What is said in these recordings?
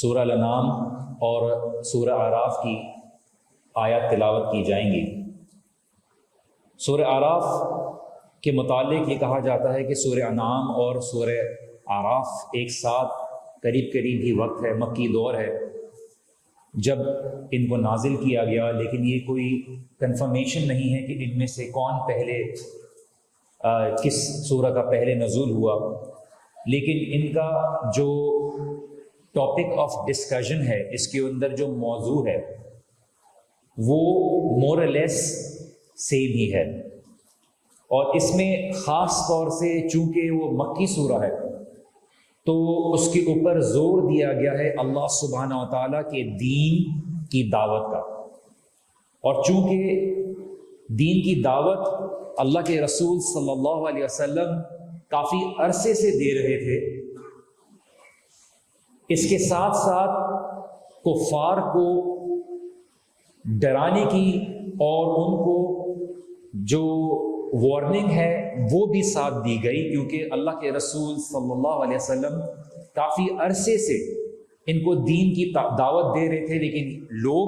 سورہ الانعام اور سورہ اعراف کی آیات تلاوت کی جائیں گی۔ سورہ اعراف کے متعلق یہ کہا جاتا ہے کہ سورہ انعام اور سورہ اعراف ایک ساتھ قریب ہی وقت ہے، مکی دور ہے جب ان کو نازل کیا گیا، لیکن یہ کوئی کنفرمیشن نہیں ہے کہ ان میں سے کون پہلے کس سورہ کا پہلے نزول ہوا، لیکن ان کا جو ٹاپک آف ڈسکشن ہے، اس کے اندر جو موضوع ہے وہ مور اور لیس سیم ہی ہے، اور اس میں خاص طور سے چونکہ وہ مکی سورہ ہے تو اس کے اوپر زور دیا گیا ہے اللہ سبحانہ و تعالیٰ کے دین کی دعوت کا، اور چونکہ دین کی دعوت اللہ کے رسول صلی اللہ علیہ وسلم کافی عرصے سے دے رہے تھے، اس کے ساتھ ساتھ کفار کو ڈرانے کی اور ان کو جو وارننگ ہے وہ بھی ساتھ دی گئی، کیونکہ اللہ کے رسول صلی اللہ علیہ وسلم کافی عرصے سے ان کو دین کی دعوت دے رہے تھے، لیکن لوگ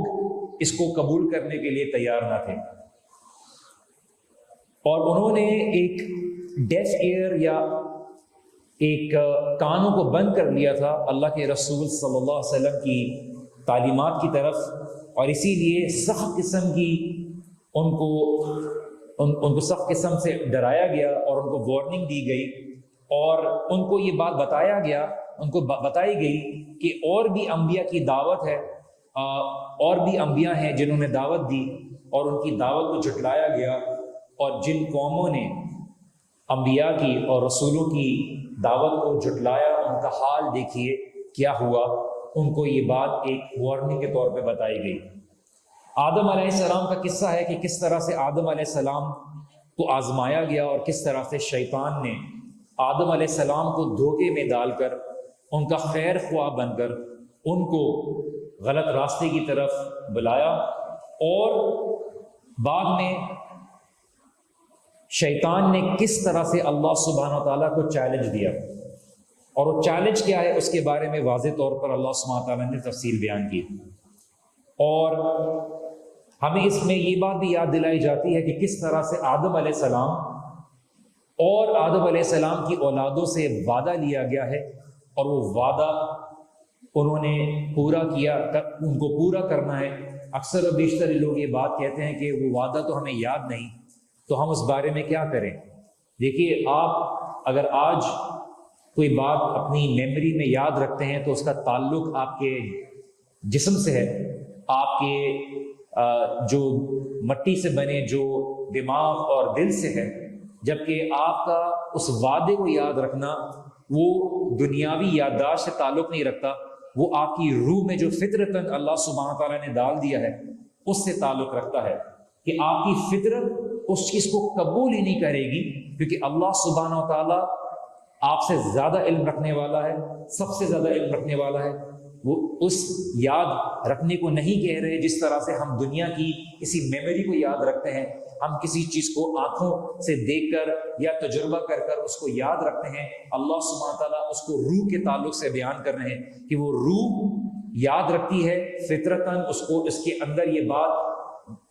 اس کو قبول کرنے کے لیے تیار نہ تھے، اور انہوں نے ایک ڈیف ایئر یا ایک کانوں کو بند کر لیا تھا اللہ کے رسول صلی اللہ علیہ وسلم کی تعلیمات کی طرف، اور اسی لیے سخت قسم کی ان کو سخت قسم سے ڈرایا گیا اور ان کو وارننگ دی گئی، اور ان کو یہ بات ان کو بتائی گئی کہ اور بھی انبیاء کی دعوت ہے، اور بھی انبیاء ہیں جنہوں نے دعوت دی اور ان کی دعوت کو جھٹلایا گیا، اور جن قوموں نے انبیاء کی اور رسولوں کی دعوت کو جھٹلایا ان کا حال دیکھیے کیا ہوا۔ ان کو یہ بات ایک وارننگ کے طور پہ بتائی گئی۔ آدم علیہ السلام کا قصہ ہے کہ کس طرح سے آدم علیہ السلام کو آزمایا گیا، اور کس طرح سے شیطان نے آدم علیہ السلام کو دھوکے میں ڈال کر ان کا خیر خواہ بن کر ان کو غلط راستے کی طرف بلایا، اور بعد میں شیطان نے کس طرح سے اللہ سبحانہ و تعالیٰ کو چیلنج دیا، اور وہ چیلنج کیا ہے اس کے بارے میں واضح طور پر اللہ سبحانہ و تعالیٰ نے تفصیل بیان کی، اور ہمیں اس میں یہ بات بھی یاد دلائی جاتی ہے کہ کس طرح سے آدم علیہ السلام اور آدم علیہ السلام کی اولادوں سے وعدہ لیا گیا ہے، اور وہ وعدہ انہوں نے پورا کیا، ان کو پورا کرنا ہے۔ اکثر و بیشتر لوگ یہ بات کہتے ہیں کہ وہ وعدہ تو ہمیں یاد نہیں، تو ہم اس بارے میں کیا کریں؟ دیکھیے، آپ اگر آج کوئی بات اپنی میموری میں یاد رکھتے ہیں تو اس کا تعلق آپ کے جسم سے ہے، آپ کے جو مٹی سے بنے جو دماغ اور دل سے ہے، جبکہ آپ کا اس وعدے کو یاد رکھنا وہ دنیاوی یادداشت سے تعلق نہیں رکھتا، وہ آپ کی روح میں جو فطرتاً اللہ سبحانہ تعالیٰ نے ڈال دیا ہے اس سے تعلق رکھتا ہے، کہ آپ کی فطرت اس چیز کو قبول ہی نہیں کرے گی، کیونکہ اللہ سبحانہ و تعالیٰ آپ سے زیادہ علم رکھنے والا ہے، سب سے زیادہ علم رکھنے والا ہے۔ وہ اس یاد رکھنے کو نہیں کہہ رہے جس طرح سے ہم دنیا کی کسی میموری کو یاد رکھتے ہیں، ہم کسی چیز کو آنکھوں سے دیکھ کر یا تجربہ کر کر اس کو یاد رکھتے ہیں۔ اللہ سبحانہ تعالیٰ اس کو روح کے تعلق سے بیان کر رہے ہیں کہ وہ روح یاد رکھتی ہے فطرتاً، اس کے اندر یہ بات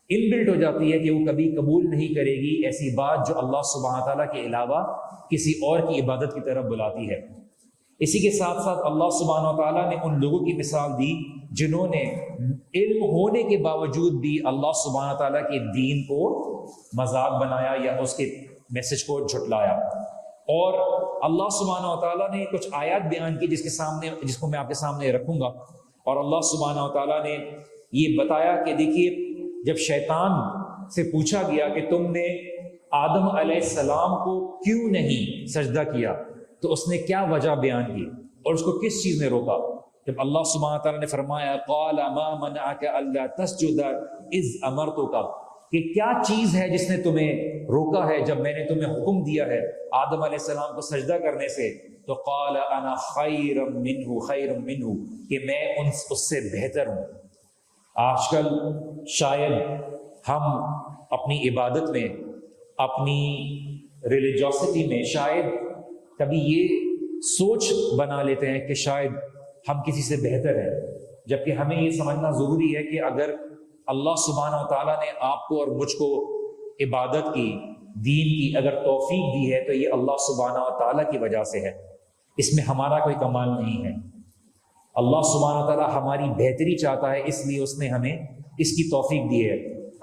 ان بلٹ ہو جاتی ہے کہ وہ کبھی قبول نہیں کرے گی ایسی بات جو اللہ سبحانہ تعالیٰ کے علاوہ کسی اور کی عبادت کی طرف بلاتی ہے۔ اسی کے ساتھ ساتھ اللہ سبحانہ تعالیٰ نے ان لوگوں کی مثال دی جنہوں نے علم ہونے کے باوجود بھی اللہ سبحانہ تعالیٰ کے دین کو مذاق بنایا یا اس کے میسج کو جھٹلایا، اور اللہ سبحانہ تعالیٰ نے کچھ آیات بیان کی جس کو میں آپ کے سامنے رکھوں گا، اور اللہ سبحانہ تعالیٰ نے یہ بتایا کہ دیکھیے، جب شیطان سے پوچھا گیا کہ تم نے آدم علیہ السلام کو کیوں نہیں سجدہ کیا، تو اس نے کیا وجہ بیان کی اور اس کو کس چیز نے روکا؟ جب اللہ سبحانہ تعالیٰ نے فرمایا قال ما منعک الا تسجد اذ امرتک، کہ کیا چیز ہے جس نے تمہیں روکا ہے جب میں نے تمہیں حکم دیا ہے آدم علیہ السلام کو سجدہ کرنے سے؟ تو قال انا خیر منہ، کہ میں اس سے بہتر ہوں۔ آج کل شاید ہم اپنی عبادت میں، اپنی ریلیجوسٹی میں شاید کبھی یہ سوچ بنا لیتے ہیں کہ شاید ہم کسی سے بہتر ہیں، جبکہ ہمیں یہ سمجھنا ضروری ہے کہ اگر اللہ سبحانہ و تعالیٰ نے آپ کو اور مجھ کو عبادت کی، دین کی اگر توفیق دی ہے تو یہ اللہ سبحانہ و تعالیٰ کی وجہ سے ہے، اس میں ہمارا کوئی کمال نہیں ہے۔ اللہ سبحانہ و تعالیٰ ہماری بہتری چاہتا ہے، اس لیے اس نے ہمیں اس کی توفیق دی ہے۔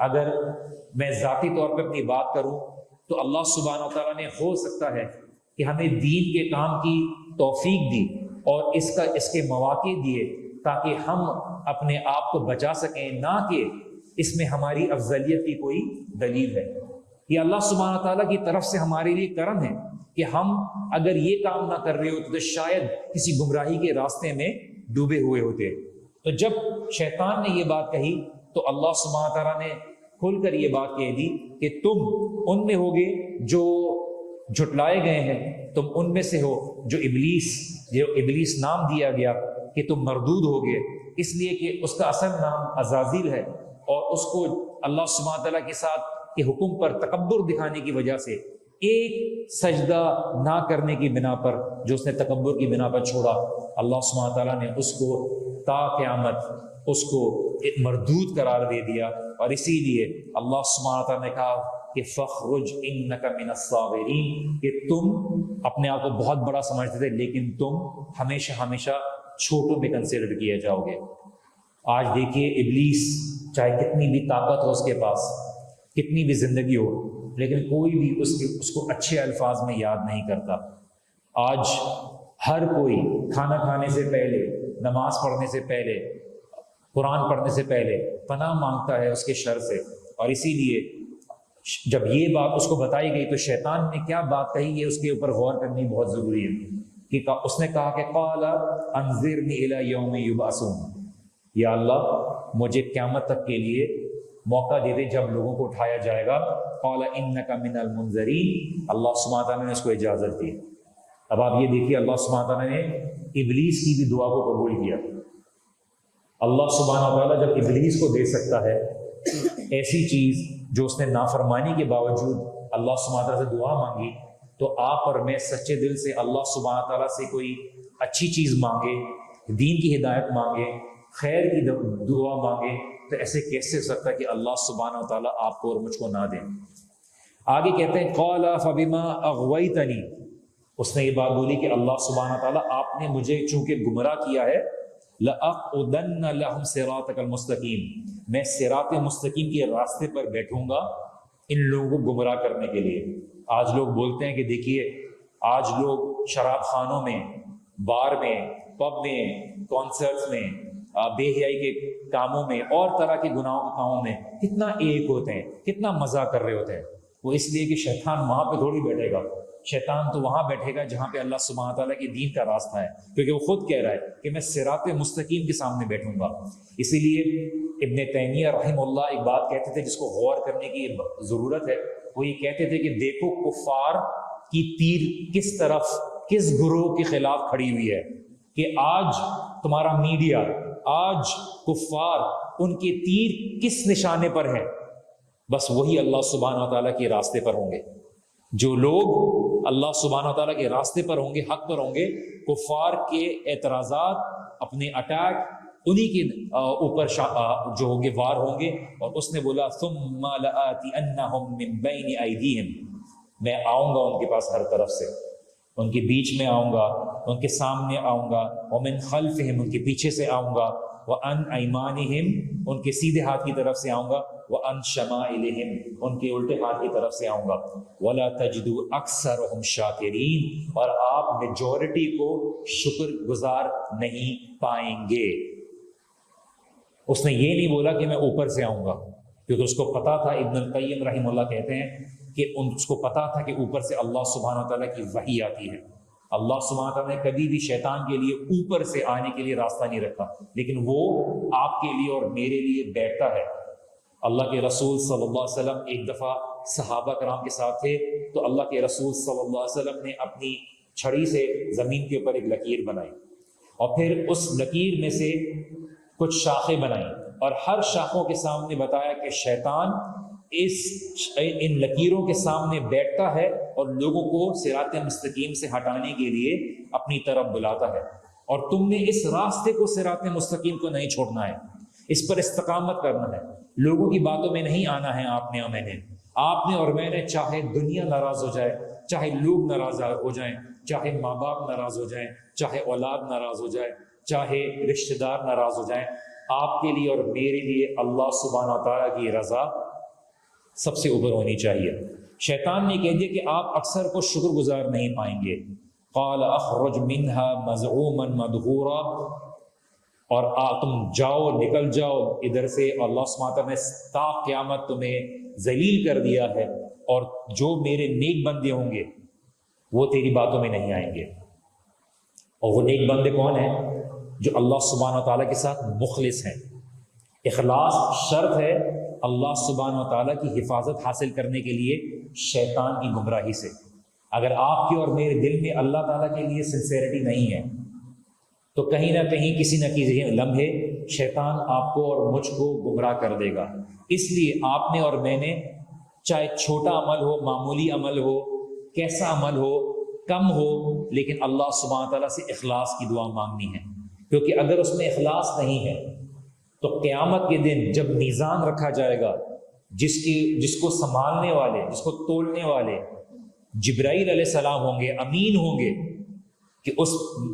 اگر میں ذاتی طور پہ اپنی بات کروں تو اللہ سبحانہ و تعالیٰ نے ہو سکتا ہے کہ ہمیں دین کے کام کی توفیق دی اور اس کے مواقع دیے تاکہ ہم اپنے آپ کو بچا سکیں، نہ کہ اس میں ہماری افضلیت کی کوئی دلیل ہے۔ یہ اللہ سبحانہ تعالیٰ کی طرف سے ہمارے لیے کرم ہے کہ ہم اگر یہ کام نہ کر رہے ہوتے تو شاید کسی گمراہی کے راستے میں ڈوبے ہوئے ہوتے۔ تو جب شیطان نے یہ بات کہی تو اللہ سبحانہ تعالیٰ نے کھل کر یہ بات کہہ دی کہ تم ان میں ہوگے جو جھٹلائے گئے ہیں، تم ان میں سے ہو جو ابلیس نام دیا گیا کہ تم مردود ہوگے، اس لیے کہ اس کا اصل نام عزازیل ہے، اور اس کو اللہ سبحانہ تعالیٰ کے ساتھ کے حکم پر تکبر دکھانے کی وجہ سے ایک سجدہ نہ کرنے کی بنا پر، جو اس نے تکبر کی بنا پر چھوڑا، اللہ سبحانہ تعالیٰ نے اس کو تا قیامت اس کو ایک مردود قرار دے دیا۔ اور اسی لیے اللہ سبحانہ تعالیٰ نے کہا کہ فخرج انک من الصاغرین، کہ تم اپنے آپ کو بہت بڑا سمجھتے تھے لیکن تم ہمیشہ ہمیشہ چھوٹوں میں کنسیڈر کیے جاؤ گے۔ آج دیکھیے ابلیس چاہے کتنی بھی طاقت ہو اس کے پاس، کتنی بھی زندگی ہو، لیکن کوئی بھی اس کو اچھے الفاظ میں یاد نہیں کرتا۔ آج ہر کوئی کھانا کھانے سے پہلے، نماز پڑھنے سے پہلے، قرآن پڑھنے سے پہلے پناہ مانگتا ہے اس کے شر سے، اور اسی لیے جب یہ بات اس کو بتائی گئی تو شیطان نے کیا بات کہی ہے اس کے اوپر غور کرنی بہت ضروری ہے۔ کہ اس نے کہا کہ قال انذرنی الی یوم یبعثون، یا اللہ مجھے قیامت تک کے لیے موقع دے دے جب لوگوں کو اٹھایا جائے گا۔ قال انک من المنذرین، اللہ سبحانہ تعالیٰ نے اس کو اجازت دی۔ اب آپ یہ دیکھیے اللہ سبحانہ تعالیٰ نے ابلیس کی بھی دعا کو قبول کیا۔ اللہ سبحانہ تعالیٰ جب ابلیس کو دے سکتا ہے ایسی چیز جو اس نے نافرمانی کے باوجود اللہ سبحانہ تعالیٰ سے دعا مانگی، تو آپ اور میں سچے دل سے اللہ سبحانہ تعالیٰ سے کوئی اچھی چیز مانگے، دین کی ہدایت مانگے، خیر کی دعا مانگے، تو ایسے کیسے ہو سکتا ہے کہ اللہ سبحانہ تعالیٰ آپ کو اور مجھ کو نہ دیں۔ آگے کہتے ہیں قال فبما اغویتنی، اس نے یہ بات بولی کہ اللہ سبحانہ تعالیٰ آپ نے مجھے چونکہ گمراہ کیا ہے، لأقعدن لهم صراطک المستقیم، میں صراط مستقیم کے راستے پر بیٹھوں گا ان لوگوں کو گمراہ کرنے کے لیے۔ آج لوگ بولتے ہیں کہ دیکھیے آج لوگ شراب خانوں میں، بار میں، پب میں، کانسرٹس میں، بے حیائی کے کاموں میں اور طرح کے گناہوں کے کاموں میں کتنا ایک ہوتے ہیں، کتنا مزہ کر رہے ہوتے ہیں۔ وہ اس لیے کہ شیطان وہاں پہ تھوڑی بیٹھے گا، شیطان تو وہاں بیٹھے گا جہاں پہ اللہ سبحانہ تعالیٰ کے دین کا راستہ ہے، کیونکہ وہ خود کہہ رہا ہے کہ میں صراط مستقیم کے سامنے بیٹھوں گا۔ اسی لیے ابن تیمیہ رحمہ اللہ ایک بات کہتے تھے جس کو غور کرنے کی ضرورت ہے، وہ یہ کہتے تھے کہ دیکھو کفار کی تیر کس طرف، کس گروہ کے خلاف کھڑی ہوئی ہے، کہ آج تمہارا میڈیا، آج کفار، ان کے تیر کس نشانے پر ہے؟ بس وہی اللہ سبحانہ تعالیٰ کے راستے پر ہوں گے۔ جو لوگ اللہ سبحانہ تعالیٰ کے راستے پر ہوں گے، حق پر ہوں گے، کفار کے اعتراضات، اپنے اٹیک انہی کے اوپر جو ہوں گے وار ہوں گے۔ اور اس نے بولا ثم لآتینہم من بین ایدیہم، میں آؤں گا ان کے پاس ہر طرف سے، ان کے بیچ میں آؤں گا، ان کے سامنے آؤں گا، ومن خلفہم، ان کے پیچھے سے آؤں گا، وعن ایمانہم، ان کے سیدھے ہاتھ کی طرف سے آؤں گا، وعن شمائلہم، ان کے الٹے ہاتھ کی طرف سے آؤں گا، ولا تجد اکثرہم شاکرین، اور آپ میجورٹی کو شکر گزار نہیں پائیں گے۔ اس نے یہ نہیں بولا کہ میں اوپر سے آؤں گا، کیونکہ اس کو پتا تھا، ابن القیم رحمہ اللہ کہتے ہیں کہ اس کو پتا تھا کہ اوپر سے اللہ سبحانہ تعالیٰ کی وحی آتی ہے۔ اللہ سبحانہ تعالیٰ نے کبھی بھی شیطان کے لیے اوپر سے آنے کے لیے راستہ نہیں رکھا، لیکن وہ آپ کے لیے اور میرے لیے بیٹھتا ہے۔ اللہ کے رسول صلی اللہ علیہ وسلم ایک دفعہ صحابہ کرام کے ساتھ تھے، تو اللہ کے رسول صلی اللہ علیہ وسلم نے اپنی چھڑی سے زمین کے اوپر ایک لکیر بنائی، اور پھر اس لکیر میں سے کچھ شاخیں بنائیں، اور ہر شاخوں کے سامنے بتایا کہ شیطان ان لکیروں کے سامنے بیٹھتا ہے اور لوگوں کو صراط مستقیم سے ہٹانے کے لیے اپنی طرف بلاتا ہے۔ اور تم نے اس راستے کو صراط مستقیم کو نہیں چھوڑنا ہے، اس پر استقامت کرنا ہے، لوگوں کی باتوں میں نہیں آنا ہے آپ نے اور میں نے، چاہے دنیا ناراض ہو جائے، چاہے لوگ ناراض ہو جائیں، چاہے ماں باپ ناراض ہو جائیں، چاہے اولاد ناراض ہو جائے، چاہے رشتہ دار ناراض ہو جائیں، آپ کے لیے اور میرے لیے اللہ سبحانہ و تعالیٰ کی رضا سب سے اوپر ہونی چاہیے۔ شیطان نے کہہ دیا کہ آپ اکثر کو شکر گزار نہیں پائیں گے، قال اخرج منها مذعوما مدحورا، اور تم جاؤ، نکل جاؤ ادھر سے، اور اللہ سبحانہ وتعالیٰ نے تا قیامت تمہیں ذلیل کر دیا ہے، اور جو میرے نیک بندے ہوں گے وہ تیری باتوں میں نہیں آئیں گے۔ اور وہ نیک بندے کون ہیں؟ جو اللہ سبحانہ وتعالیٰ کے ساتھ مخلص ہیں۔ اخلاص شرط ہے اللہ سبحانہ وتعالیٰ کی حفاظت حاصل کرنے کے لیے شیطان کی گمراہی سے۔ اگر آپ کے اور میرے دل میں اللہ تعالیٰ کے لیے سنسیئرٹی نہیں ہے تو کہیں نہ کہیں کسی نہ کسی لمحے شیطان آپ کو اور مجھ کو گمراہ کر دے گا۔ اس لیے آپ نے اور میں نے، چاہے چھوٹا عمل ہو، معمولی عمل ہو، کیسا عمل ہو، کم ہو، لیکن اللہ سبحانہ تعالیٰ سے اخلاص کی دعا مانگنی ہے، کیونکہ اگر اس میں اخلاص نہیں ہے تو قیامت کے دن جب میزان رکھا جائے گا، جس کو سنبھالنے والے، جس کو تولنے والے جبرائیل علیہ السلام ہوں گے، امین ہوں گے، کہ اس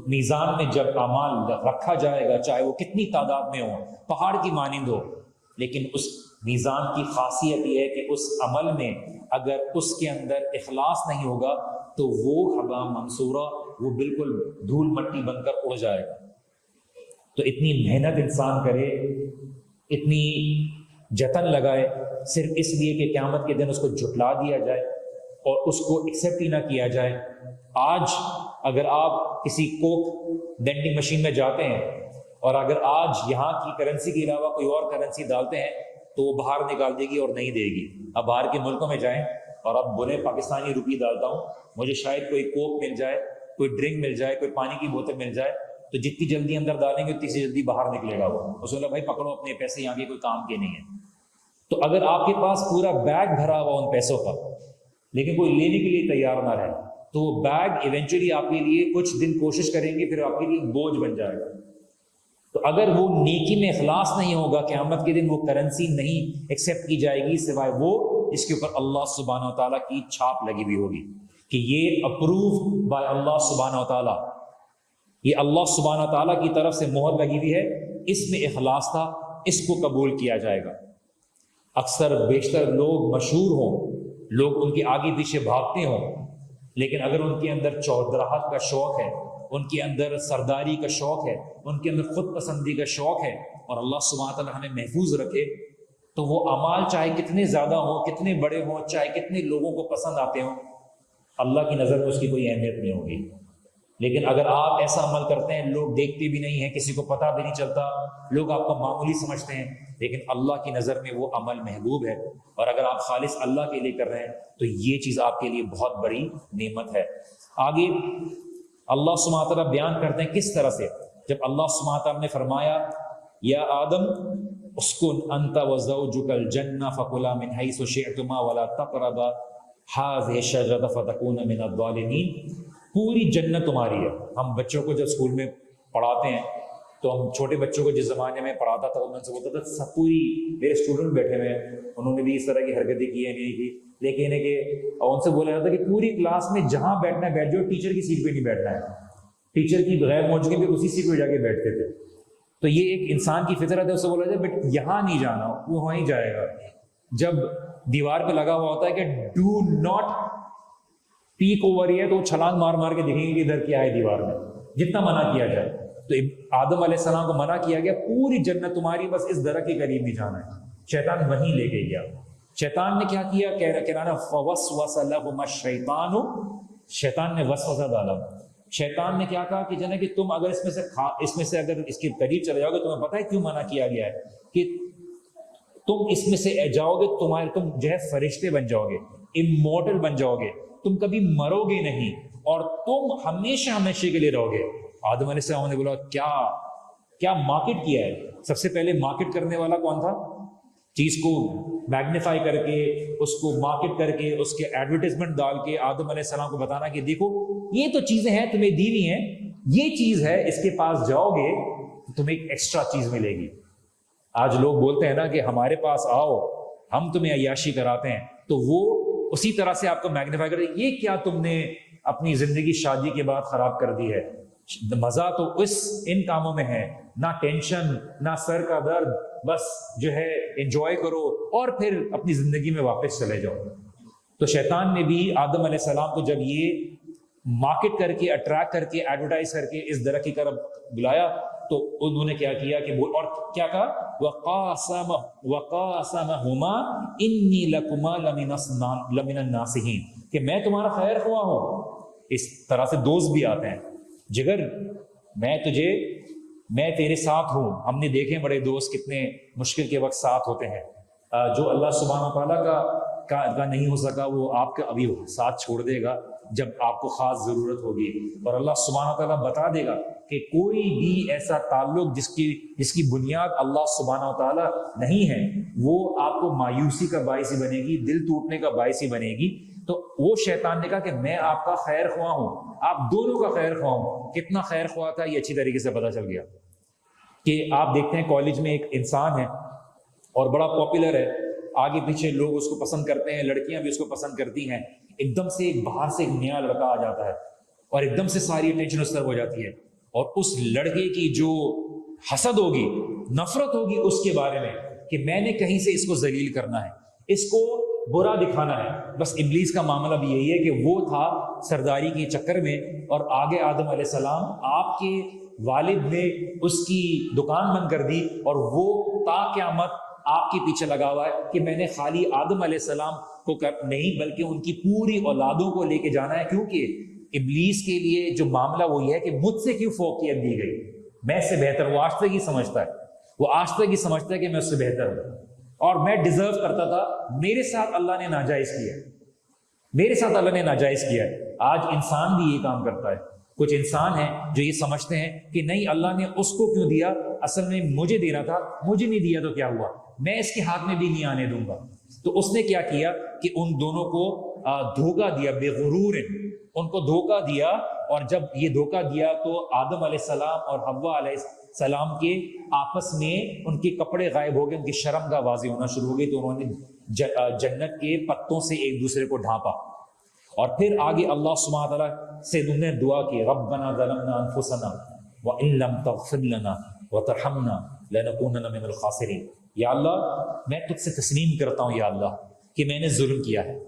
میزان میں جب اعمال رکھا جائے گا، چاہے وہ کتنی تعداد میں ہو، پہاڑ کی مانند ہو، لیکن اس میزان کی خاصیت یہ ہے کہ اس عمل میں اگر اس کے اندر اخلاص نہیں ہوگا تو وہ ہبا منصورہ، وہ بالکل دھول مٹی بن کر اڑ جائے گا۔ تو اتنی محنت انسان کرے، اتنی جتن لگائے، صرف اس لیے کہ قیامت کے دن اس کو جھٹلا دیا جائے اور اس کو ایکسیپٹ ہی نہ کیا جائے۔ آج اگر آپ کسی کوک وینڈنگ مشین میں جاتے ہیں اور اگر آج یہاں کی کرنسی کے علاوہ کوئی اور کرنسی ڈالتے ہیں تو وہ باہر نکال دے گی اور نہیں دے گی۔ اب باہر کے ملکوں میں جائیں اور اب بولے پاکستانی روپی ڈالتا ہوں، مجھے شاید کوئی کوک مل جائے، کوئی ڈرنک مل جائے، کوئی پانی کی بوتل مل جائے، تو جتنی جلدی اندر ڈالیں گے اتنی سی جلدی باہر نکلے گا وہ۔ اس نے بولا بھائی پکڑو اپنے پیسے، یہاں کے کوئی کام کے نہیں ہیں۔ تو اگر آپ کے پاس پورا بیگ بھرا ہوا ان پیسوں کا لیکن کوئی لینے کے لیے تیار نہ رہے تو وہ بیگ ایونچولی آپ کے لیے کچھ دن کوشش کریں گے، پھر آپ کے لیے بوجھ بن جائے گا۔ تو اگر وہ نیکی میں اخلاص نہیں ہوگا، قیامت کے دن وہ کرنسی نہیں ایکسیپٹ کی جائے گی سوائے وہ اس کے اوپر اللہ سبحانہ و تعالیٰ کی چھاپ لگی ہوئی ہوگی کہ یہ اپروو بائی اللہ سبحانہ و تعالیٰ، یہ اللہ سبحانہ و تعالیٰ کی طرف سے مہر لگی ہوئی ہے، اس میں اخلاص تھا، اس کو قبول کیا جائے گا۔ اکثر بیشتر لوگ مشہور ہوں، لوگ ان کے آگے پیچھے بھاگتے ہوں، لیکن اگر ان کے اندر چودراہٹ کا شوق ہے، ان کے اندر سرداری کا شوق ہے، ان کے اندر خود پسندی کا شوق ہے، اور اللہ سبحانہ تعالیٰ ہمیں محفوظ رکھے، تو وہ اعمال چاہے کتنے زیادہ ہوں، کتنے بڑے ہوں، چاہے کتنے لوگوں کو پسند آتے ہوں، اللہ کی نظر میں اس کی کوئی اہمیت نہیں ہوگی۔ لیکن اگر آپ ایسا عمل کرتے ہیں، لوگ دیکھتے بھی نہیں ہیں، کسی کو پتہ بھی نہیں چلتا، لوگ آپ کو معمولی سمجھتے ہیں، لیکن اللہ کی نظر میں وہ عمل محبوب ہے، اور اگر آپ خالص اللہ کے لیے کر رہے ہیں تو یہ چیز آپ کے لیے بہت بڑی نعمت ہے۔ آگے اللہ سبحانہ تعالیٰ بیان کرتے ہیں کس طرح سے، جب اللہ سبحانہ تعالیٰ نے فرمایا یا آدم اسکن انت وزوجک الجنہ فکلا من حیث شئتما ولا تقربا هذه الشجرة فتکونا من الظالمین، پوری جنت تمہاری ہے۔ ہم بچوں کو جب اسکول میں پڑھاتے ہیں تو ہم چھوٹے بچوں کو جس زمانے میں پڑھاتا تھا ان سے بولتا تھا سب پوری، میرے اسٹوڈنٹ بیٹھے ہوئے ہیں انہوں نے بھی اس طرح کی حرکتیں کی ہیں نہیں کی، لیکن ہے کہ ان سے بولا جاتا ہے کہ پوری کلاس میں جہاں بیٹھنا ہے بیٹھ جاؤ، ٹیچر کی سیٹ پہ نہیں بیٹھنا ہے۔ ٹیچر کی غیر موجودگی پہ اسی سیٹ پہ جا کے بیٹھتے تھے۔ تو یہ ایک انسان کی فطرت ہے، اس سے بولا جائے بٹ یہاں نہیں جانا، وہ وہیں جائے گا۔ جب دیوار پہ لگا ہوا ہوتا ہے کہ ڈو ناٹ پیک اوور ہے تو چھلانگ مار مار کے دیکھیں گے کہ ادھر کیا ہے دیوار میں، جتنا منع کیا جائے۔ تو آدم علیہ السلام کو منع کیا گیا پوری جنت تمہاری، بس اس درخت کے قریب نہیں جانا ہے۔ شیطان وہیں لے کے گیا۔ شیطان نے کیا کیا؟ کہنا فوسوس لہما الشیطان، شیطان نے وسوسہ ڈالا۔ شیطان نے کیا کہا کہ جنا کہ تم اگر اس میں سے اگر اس کے قریب چلے جاؤ گے، تمہیں پتہ ہے کیوں منع کیا گیا ہے کہ تم اس میں سے جاؤ گے، تم جو ہے فرشتے بن جاؤ گے، امورٹل بن جاؤ گے، تم کبھی مرو گے نہیں، اور تم ہمیشہ ہمیشہ کے لیے رہو گے۔ آدم علیہ السلام نے بولا کیا مارکیٹ کیا ہے؟ سب سے پہلے مارکیٹ کرنے والا کون تھا؟ چیز کو میگنیفائی کر کے، اس کو مارکیٹ کر کے، اس کے ایڈورٹائزمنٹ ڈال کے آدم علیہ السلام کو بتانا کہ دیکھو یہ تو چیزیں ہیں تمہیں دی ہوئی ہیں، یہ چیز ہے، اس کے پاس جاؤ گے تو تمہیں ایک ایکسٹرا چیز ملے گی. آج لوگ بولتے ہیں نا کہ ہمارے پاس آؤ ہم تمہیں عیاشی کراتے ہیں، تو وہ اسی طرح سے آپ کو میگنیفائی کرتے ہیں، یہ کیا تم نے اپنی زندگی شادی کے بعد خراب کر دی ہے. مزہ تو ان کاموں میں ہے، نہ ٹینشن نہ سر کا درد، بس جو ہے انجوائے کرو اور پھر اپنی زندگی میں واپس چلے جاؤ. تو شیطان نے بھی آدم علیہ السلام کو جب یہ مارکیٹ کر کے، اٹریکٹ کر کے، ایڈورٹائز کر کے اس درخت کی طرف بلایا، تو انہوں نے کیا کیا کہ وہ اور کیا کہا، وَقَاسَمَهُمَا إِنِّي لَكُمَا لَمِنَ النَّاصِحِينَ، کہ میں تمہارا خیر خواہ ہوں. اس طرح سے دوست بھی آتے ہیں، جگر میں تیرے ساتھ ہوں. ہم نے دیکھے بڑے دوست کتنے مشکل کے وقت ساتھ ہوتے ہیں. جو اللہ سبحانہ تعالیٰ کا نہیں ہو سکا وہ آپ کا ابھی ساتھ چھوڑ دے گا جب آپ کو خاص ضرورت ہوگی. اور اللہ سبحانہ تعالیٰ بتا دے گا کہ کوئی بھی ایسا تعلق جس کی بنیاد اللہ سبحانہ تعالیٰ نہیں ہے، وہ آپ کو مایوسی کا باعث ہی بنے گی، دل ٹوٹنے کا باعث ہی بنے گی. تو وہ شیطان نے کہا کہ میں آپ کا خیر خواہ ہوں، آپ دونوں کا خیر خواہ ہوں. کتنا خیر خواہ تھا یہ اچھی طریقے سے پتہ چل گیا کہ آپ دیکھتے ہیں کالج میں ایک انسان ہے اور بڑا پاپولر ہے، آگے پیچھے لوگ اس کو پسند کرتے ہیں، لڑکیاں بھی اس کو پسند کرتی ہیں. ایک دم سے باہر سے ایک نیا لڑکا آ جاتا ہے اور ایک دم سے ساری اٹینشن اس طرف ہو جاتی ہے، اور اس لڑکے کی جو حسد ہوگی، نفرت ہوگی اس کے بارے میں کہ میں نے کہیں سے اس کو ذلیل کرنا ہے، اس کو برا دکھانا ہے. بس ابلیس کا معاملہ بھی یہی ہے کہ وہ تھا سرداری کے چکر میں، اور آگے آدم علیہ السلام آپ کے والد نے اس کی دکان بند کر دی، اور وہ تا قیامت آپ کے پیچھے لگا ہوا ہے کہ میں نے خالی آدم علیہ السلام کو نہیں بلکہ ان کی پوری اولادوں کو لے کے جانا ہے. کیونکہ ابلیس کے لیے جو معاملہ وہ یہ ہے کہ مجھ سے کیوں فوقیت دی گئی، میں اس سے بہتر. وہ آج تک ہی سمجھتا ہے کہ میں اس سے بہتر ہوں اور میں ڈیزرو کرتا تھا. میرے ساتھ اللہ نے ناجائز کیا ہے. آج انسان بھی یہ کام کرتا ہے. کچھ انسان ہیں جو یہ سمجھتے ہیں کہ نہیں اللہ نے اس کو کیوں دیا، اصل میں مجھے دینا تھا، مجھے نہیں دیا تو کیا ہوا، میں اس کے ہاتھ میں بھی نہیں آنے دوں گا. تو اس نے کیا کیا کہ ان دونوں کو دھوکہ دیا، بے غرور ان کو دھوکہ دیا. اور جب یہ دھوکہ دیا تو آدم علیہ السلام اور حوا علیہ السلام کے آپس میں ان کے کپڑے غائب ہو گئے، ان کی شرمگاہ واضح ہونا شروع ہو گئی. تو انہوں نے جنت کے پتوں سے ایک دوسرے کو ڈھانپا. اور پھر آگے اللہ سبحانہ تعالیٰ سے انہوں نے دعا کی، ربنا ظلمنا انفسنا وان لم تغفر لنا وترحمنا لنکونن من الخاسرین. یا اللہ میں تجھ سے تسلیم کرتا ہوں یا اللہ کہ میں نے ظلم کیا ہے.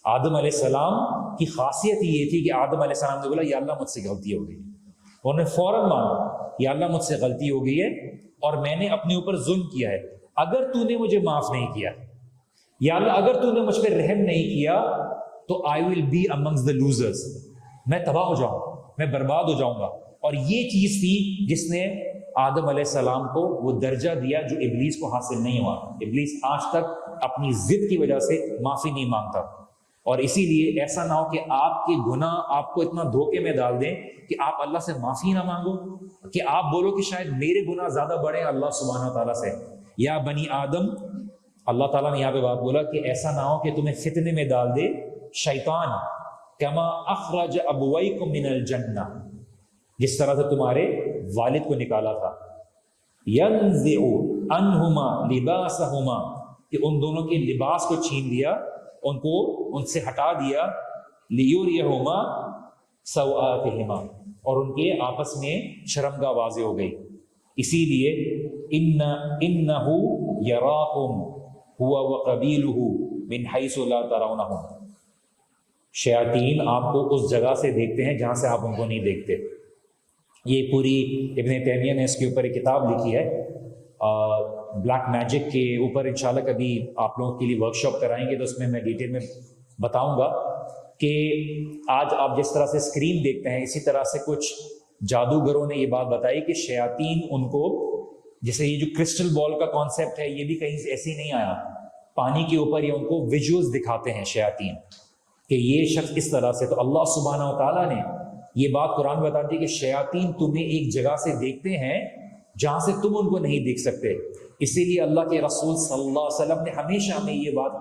آدم علیہ السلام کی خاصیت یہ تھی کہ آدم علیہ السلام نے بولا یا اللہ مجھ سے غلطی ہو گئی. انہوں نے فوراً مانا یا اللہ مجھ سے غلطی ہو گئی ہے اور میں نے اپنے اوپر ظلم کیا ہے. اگر تو نے مجھے معاف نہیں کیا یا اللہ، اگر تو نے مجھ پہ رحم نہیں کیا تو I will be amongst the losers, میں تباہ ہو جاؤں گا، میں برباد ہو جاؤں گا. اور یہ چیز تھی جس نے آدم علیہ السلام کو وہ درجہ دیا جو ابلیس کو حاصل نہیں ہوا. ابلیس آج تک اپنی ضد کی وجہ سے معافی نہیں مانگتا. اور اسی لیے ایسا نہ ہو کہ آپ کے گناہ آپ کو اتنا دھوکے میں ڈال دیں کہ آپ اللہ سے معافی نہ مانگو، کہ آپ بولو کہ شاید میرے گناہ زیادہ بڑے ہیں اللہ سبحانہ تعالیٰ سے. یا بنی آدم، اللہ تعالیٰ نے یہاں پہ بات بولا کہ ایسا نہ ہو کہ تمہیں فتنے میں ڈال دے شیطان، کما اخرج ابویکم من الجنہ، جس طرح سے تمہارے والد کو نکالا تھا. ینزع عنہما لباسہما، کہ ان دونوں کے لباس کو چھین دیا، ان کو ان سے ہٹا دیا. لیوریہما سوآتہما، اور ان کے آپس میں شرمگاہ واضح ہو گئی. اسی لیے انہ یراکم ہوا وقبیلہ من حیث لا ترونہم، شیاطین آپ کو اس جگہ سے دیکھتے ہیں جہاں سے آپ ان کو نہیں دیکھتے. یہ پوری ابن تیمیہ نے اس کے اوپر ایک کتاب لکھی ہے بلیک میجک کے اوپر. انشاءاللہ کبھی آپ لوگوں کے لیے ورکشاپ کرائیں گے تو اس میں ڈیٹیل میں بتاؤں گا کہ آج آپ جس طرح سے اسکرین دیکھتے ہیں اسی طرح سے کچھ جادوگروں نے یہ بات بتائی کہ شیاطین ان کو، جیسے یہ جو کرسٹل بال کا کانسیپٹ ہے یہ بھی کہیں سے ایسے ہی نہیں آیا، پانی کے اوپر یہ ان کو ویژولز دکھاتے ہیں شیاطین کہ یہ شخص اس طرح سے. تو اللہ سبحانہ و تعالیٰ نے یہ بات قرآن بتاتی ہے کہ شیاطین تمہیں ایک جگہ سے دیکھتے ہیں جہاں سے تم ان کو نہیں دیکھ سکتے. اسی لیے اللہ کے رسول صلی اللہ علیہ وسلم نے ہمیشہ ہمیں یہ بات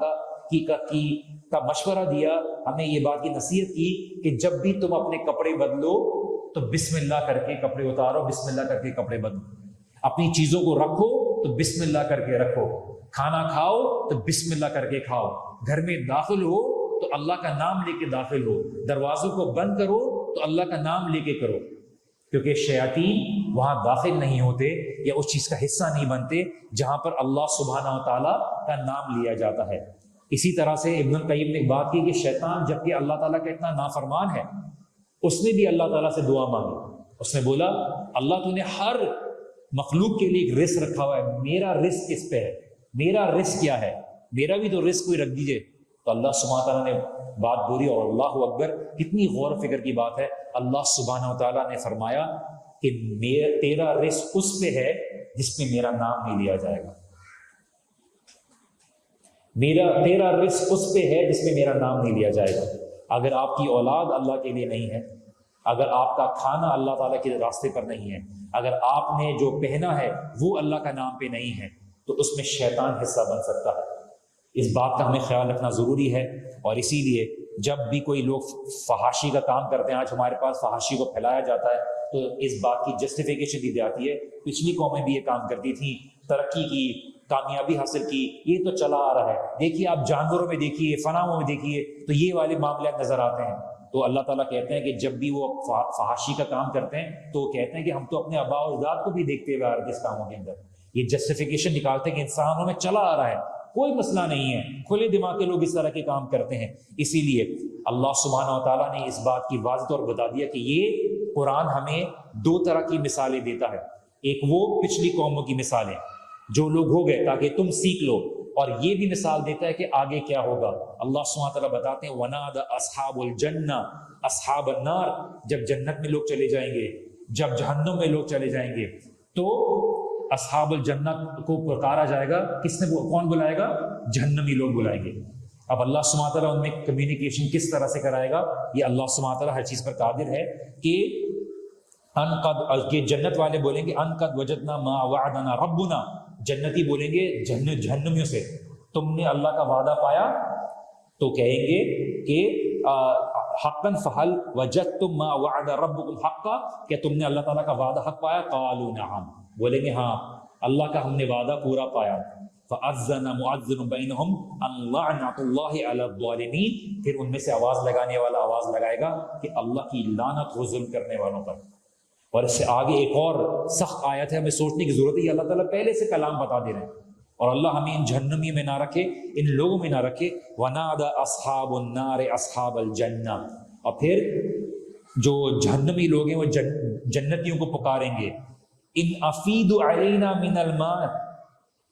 کا مشورہ دیا، ہمیں یہ بات کی نصیحت کی کہ جب بھی تم اپنے کپڑے بدلو تو بسم اللہ کر کے کپڑے اتارو، بسم اللہ کر کے کپڑے بدلو، اپنی چیزوں کو رکھو تو بسم اللہ کر کے رکھو، کھانا کھاؤ تو بسم اللہ کر کے کھاؤ، گھر میں داخل ہو تو اللہ کا نام لے کے داخل ہو، دروازوں کو بند کرو تو اللہ کا نام لے کے کرو، کیونکہ شیاطین وہاں داخل نہیں ہوتے یا اس چیز کا حصہ نہیں بنتے جہاں پر اللہ سبحانہ و تعالیٰ کا نام لیا جاتا ہے۔ اسی طرح سے ابن القیم نے ایک بات کی کہ شیطان جبکہ اللہ تعالیٰ کا اتنا نافرمان ہے، اس نے بھی اللہ تعالیٰ سے دعا مانگی، اس نے بولا اللہ تو نے ہر مخلوق کے لیے ایک رزق رکھا ہوا ہے، میرا رزق کس پہ ہے، میرا رزق کیا ہے، میرا بھی تو رزق کوئی رکھ دیجئے۔ تو اللہ سبحانہ تعالیٰ نے بات بولی، اور اللہ اکبر، کتنی غور و فکر کی بات ہے، اللہ سبحانہ تعالیٰ نے فرمایا کہ تیرا رزق اس پہ ہے جس پہ میرا نام نہیں لیا جائے گا، تیرا رزق اس پہ ہے جس پہ میرا نام نہیں لیا جائے گا۔ اگر آپ کی اولاد اللہ کے لیے نہیں ہے، اگر آپ کا کھانا اللہ تعالیٰ کے راستے پر نہیں ہے، اگر آپ نے جو پہنا ہے وہ اللہ کا نام پہ نہیں ہے، تو اس میں شیطان حصہ بن سکتا ہے۔ اس بات کا ہمیں خیال رکھنا ضروری ہے، اور اسی لیے جب بھی کوئی لوگ فحاشی کا کام کرتے ہیں، آج ہمارے پاس فحاشی کو پھیلایا جاتا ہے، تو اس بات کی جسٹیفیکیشن دی جاتی ہے پچھلی قومیں بھی یہ کام کرتی تھیں، ترقی کی، کامیابی حاصل کی، یہ تو چلا آ رہا ہے، دیکھیے آپ جانوروں میں دیکھیے، فناؤں میں دیکھیے، تو یہ والے معاملات نظر آتے ہیں۔ تو اللہ تعالیٰ کہتے ہیں کہ جب بھی وہ فحاشی کا کام کرتے ہیں تو وہ کہتے ہیں کہ ہم تو اپنے آباء و اجداد کو بھی دیکھتے ہوئے آ رہے ہیں اس کاموں کے اندر، یہ جسٹیفیکیشن نکالتے ہیں کہ انسانوں میں چلا آ رہا ہے، کوئی مسئلہ نہیں ہے، کھلے دماغ کے لوگ اس طرح کے کام کرتے ہیں۔ اسی لیے اللہ سبحانہ و تعالیٰ نے اس بات کی واضح طور بتا دیا کہ یہ قرآن ہمیں دو طرح کی مثالیں دیتا ہے، ایک وہ پچھلی قوموں کی مثالیں جو لوگ ہو گئے تاکہ تم سیکھ لو، اور یہ بھی مثال دیتا ہے کہ آگے کیا ہوگا۔ اللہ سبحانہ تعالیٰ بتاتے ہیں وَنَادَ أَصْحَابُ الْجَنَّةِ أَصْحَابَ النَّارِ، جب جنت میں لوگ چلے جائیں گے، جب جہنم میں لوگ چلے جائیں گے، تو اصحاب الجنت کو پکارا جائے گا، کون بلائے گا؟ جہنمی لوگ بلائیں گے۔ اب اللہ سبحانہ تعالیٰ ان میں کمیونیکیشن کس طرح سے کرائے گا، یہ اللہ سبحانہ تعالیٰ ہر چیز پر قادر ہے کہ جنت والے بولیں گے ان قد وجدنا ما وعدنا ربنا، جنتی بولیں گے جہنمیوں سے تم نے اللہ کا وعدہ پایا؟ تو کہیں گے کہ حقا فہل وجدتم ما وعد ربکم حقا، کہ تم نے اللہ تعالیٰ کا وعدہ حق پایا؟ قالوا نعم، بولیں گے ہاں اللہ کا ہم نے وعدہ پورا پایا۔ فَأَذَّنَ مُعَذِّنٌ بَيْنَهُمْ أَن لَّعْنَةُ اللَّهِ عَلَى الظَّالِمِينَ، پھر ان میں سے آواز لگانے والا آواز لگائے گا کہ اللہ کی لعنت ہو ظلم کرنے والوں پر۔ اور اس سے آگے ایک اور سخت آیت ہے، ہمیں سوچنے کی ضرورت ہے، یہ اللہ تعالیٰ پہلے سے کلام بتا دے رہے ہیں، اور اللہ ہمیں ان جہنمی میں نہ رکھے، ان لوگوں میں نہ رکھے۔ وَنَادَ أَصْحَابُ النَّارِ أَصْحَابَ الْجَنَّةِ، اور پھر جو جہنمی لوگ ہیں وہ جنتیوں کو پکاریں گے ان افید علینا من الماء،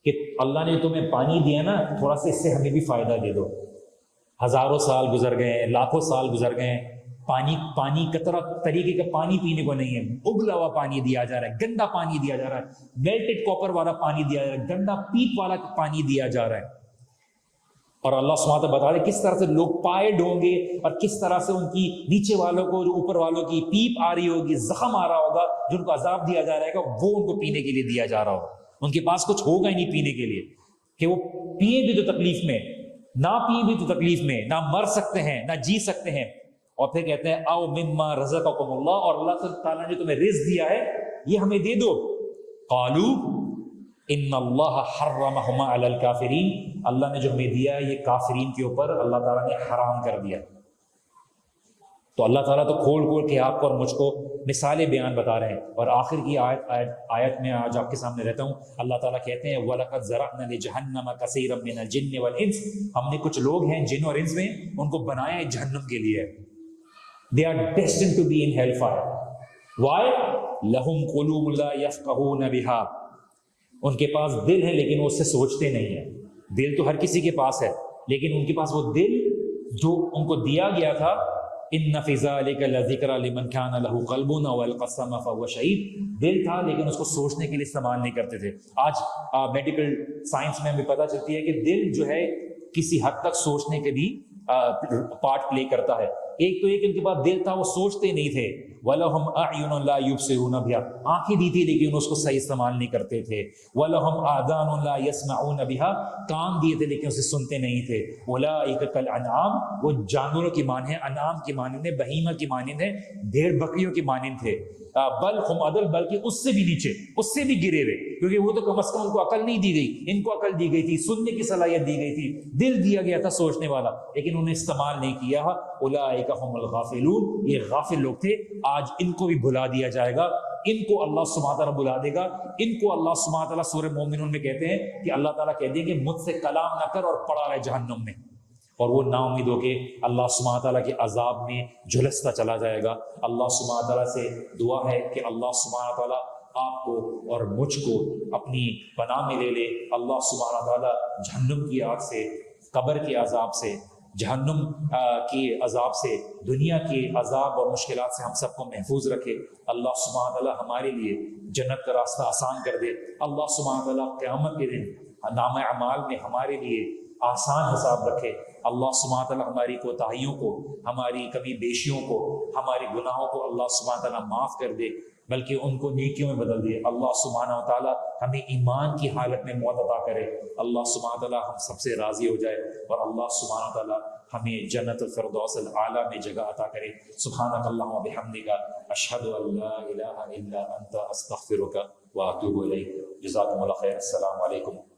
کہ اللہ نے تمہیں پانی دیا نا، تھوڑا سا اس سے ہمیں بھی فائدہ دے دو۔ ہزاروں سال گزر گئے ہیں، لاکھوں سال گزر گئے ہیں، پانی قطرہ طریقے کا پانی پینے کو نہیں ہے، ابلا ہوا پانی دیا جا رہا ہے، گندا پانی دیا جا رہا ہے، میلٹڈ کاپر والا پانی دیا جا رہا ہے، گندا پیپ والا پانی دیا جا رہا ہے۔ اور اللہ سبحانہ وتعالیٰ بتا رہے کس طرح سے لوگ پائڈ ہوں گے، اور کس طرح سے ان کی نیچے والوں کو جو اوپر والوں کی پیپ آ رہی ہوگی، زخم آ رہا ہوگا، جو ان کو عذاب دیا جا رہا ہے وہ ان کو پینے کے لیے دیا جا رہا ہوگا، ان کے پاس کچھ ہوگا ہی نہیں پینے کے لیے، کہ وہ پیئیں بھی تو تکلیف میں، نہ پیئیں بھی تو تکلیف میں، نہ مر سکتے ہیں نہ جی سکتے ہیں۔ اور پھر کہتے ہیں او مما رزقکم اللہ، اور اللہ تعالیٰ نے تمہیں رزق دیا ہے یہ ہمیں دے دو۔ قالوا ان اللہ حرمہما علی الکافرین، اللہ نے جو ہمیں دیا ہے یہ کافرین کے اوپر اللہ تعالیٰ نے حرام کر دیا۔ تو اللہ تعالیٰ تو کھول کھول کے آپ کو اور مجھ کو مثالیں بیان بتا رہے ہیں، اور آخر کی آیت میں آج آپ کے سامنے رہتا ہوں، اللہ تعالیٰ کہتے ہیں وَلَقَدْ زَرَعْنَا لِجَهَنَّمَ كَثِيرًا مِنَ الْجِنِّ وَالْإِنسِ، ہم نے کچھ لوگ ہیں جن اور انس میں ان کو بنایا ہے جہنم کے لیے، they are destined to be in hellfire. Why? لَهُمْ قُلُوبٌ لَا يَفْقَهُونَ بِهَا، ان کے پاس دل ہے لیکن وہ اس سے سوچتے نہیں ہیں۔ دل تو ہر کسی کے پاس ہے، لیکن ان کے پاس وہ دل جو ان کو دیا گیا تھا، إِنَّ فِي ذَلِكَ لَذِكْرًا لِمَنْ كَانَ لَهُ قَلْبٌ أَوْ أَلْقَى السَّمْعَ فَهُوَ شَهِيدٌ، دل تھا لیکن اس کو سوچنے کے لیے استعمال نہیں کرتے تھے۔ آج میڈیکل سائنس میں ہمیں پتہ چلتی ہے کہ دل جو ہے کسی حد تک سوچنے کے بھی پارٹ پلے کرتا ہے، ایک تو یہ کہ ان کے پاس دل تھا، وہ سوچتے نہیں تھے، وَلَهُمْ أَعْيُنٌ لَا يُبْصِرُونَ بِهَا، آنکھیں دی تھی لیکن اس کو صحیح استعمال نہیں کرتے تھے، وَلَهُمْ آذَانٌ لَا يَسْمَعُونَ بِهَا، کان دیے تھے لیکن اسے سنتے نہیں تھے، أُولَٰئِكَ كَالْأَنْعَامِ، وہ جانوروں کی مانند ہیں، انعام کی مانند ہیں، بہیمہ کی مانند ہیں، بھیڑ بکریوں کی مانند تھے، بل ہم عدل، بلکہ اس سے بھی نیچے، اس سے بھی گرے ہوئے، کیونکہ وہ تو کم از کم ان کو عقل نہیں دی گئی، ان کو عقل دی گئی تھی، سننے کی صلاحیت دی گئی تھی، دل دیا گیا تھا سوچنے والا، لیکن انہیں استعمال نہیں کیا۔ اولئک هم الغافلون، یہ غافل لوگ تھے، آج ان کو بھی بھلا دیا جائے گا، ان کو اللہ سبحانہ تعالیٰ بلا دے گا، ان کو اللہ سبحانہ تعالیٰ سورہ مومنون میں کہتے ہیں کہ اللہ تعالیٰ کہہ دیں گے مجھ سے کلام نہ کر اور پڑا رہے جہنم میں، اور وہ نا امید ہو کے اللہ سبحانہ تعالیٰ کے عذاب میں جھلستا چلا جائے گا۔ اللہ سبحانہ تعالیٰ سے دعا ہے کہ اللہ سبحانہ تعالیٰ آپ کو اور مجھ کو اپنی پناہ میں لے لے، اللہ سبحانہ تعالیٰ جہنم کی آگ سے، قبر کے عذاب سے، جہنم کے عذاب سے، دنیا کے عذاب اور مشکلات سے ہم سب کو محفوظ رکھے۔ اللہ سبحانہ تعالیٰ ہمارے لیے جنت کا راستہ آسان کر دے۔ اللہ سبحانہ تعالیٰ قیامت کے دن نامہ اعمال میں ہمارے لیے آسان حساب رکھے۔ اللہ سبحانہ تعالیٰ ہماری کوتاہیوں کو، ہماری کمی بیشیوں کو، ہمارے گناہوں کو اللہ سبحانہ تعالیٰ معاف کر دے، بلکہ ان کو نیکیوں میں بدل دے۔ اللہ سبحانہ تعالیٰ ہمیں ایمان کی حالت میں موت عطا کرے۔ اللہ سبحانہ تعالیٰ ہم سب سے راضی ہو جائے، اور اللہ سبحانہ تعالیٰ ہمیں جنت الفردوس الاعلیٰ میں جگہ عطا کرے۔ سبحانک اللہم و بحمدک، اشہد ان لا الہ الا انت، استغفرک و اتوب الیک۔ جزاکم اللہ خیر۔ السلام علیکم۔